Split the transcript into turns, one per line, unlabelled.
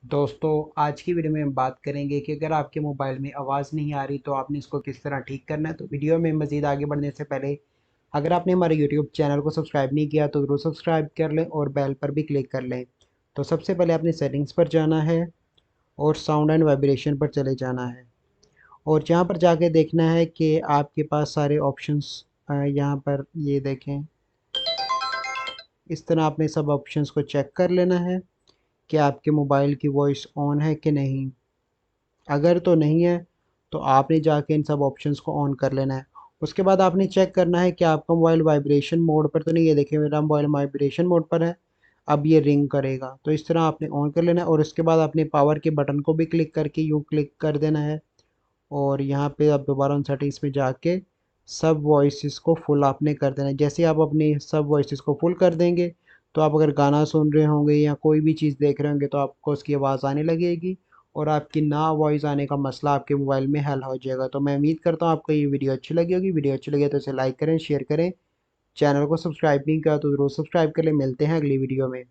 दोस्तों, आज की वीडियो में हम बात करेंगे कि अगर आपके मोबाइल में आवाज़ नहीं आ रही तो आपने इसको किस तरह ठीक करना है। तो वीडियो में मज़ीद आगे बढ़ने से पहले अगर आपने हमारे यूट्यूब चैनल को सब्सक्राइब नहीं किया तो ज़रूर सब्सक्राइब कर लें और बेल पर भी क्लिक कर लें। तो सबसे पहले आपने सेटिंग्स पर जाना है और साउंड एंड वाइब्रेशन पर चले जाना है और यहाँ पर जाके देखना है कि आपके पास सारे ऑप्शंस यहाँ पर ये देखें। इस तरह आपने सब ऑप्शंस को चेक कर लेना है कि आपके मोबाइल की वॉइस ऑन है कि नहीं। अगर तो नहीं है तो आपने जाके इन सब ऑप्शंस को ऑन कर लेना है। उसके बाद आपने चेक करना है कि आपका मोबाइल वाइब्रेशन मोड पर तो नहीं है। देखिए मेरा मोबाइल वाइब्रेशन मोड पर है। अब ये रिंग करेगा तो इस तरह आपने ऑन कर लेना है और उसके बाद आपने पावर के बटन को भी क्लिक करके यूँ क्लिक कर देना है और यहाँ पे आप दोबारा उन सेटिंग्स में जाके सब वॉइसेस को फुल आपने कर देना है। जैसे आप अपनी सब वॉइसेस को फुल कर देंगे तो आप अगर गाना सुन रहे होंगे या कोई भी चीज़ देख रहे होंगे तो आपको उसकी आवाज़ आने लगेगी और आपकी ना वॉइस आने का मसला आपके मोबाइल में हल हो जाएगा। तो मैं उम्मीद करता हूँ आपको ये वीडियो अच्छी लगी होगी। वीडियो अच्छी लगे तो इसे लाइक करें, शेयर करें। चैनल को सब्सक्राइब नहीं किया तो ज़रूर सब्सक्राइब कर लें। मिलते हैं अगली वीडियो में।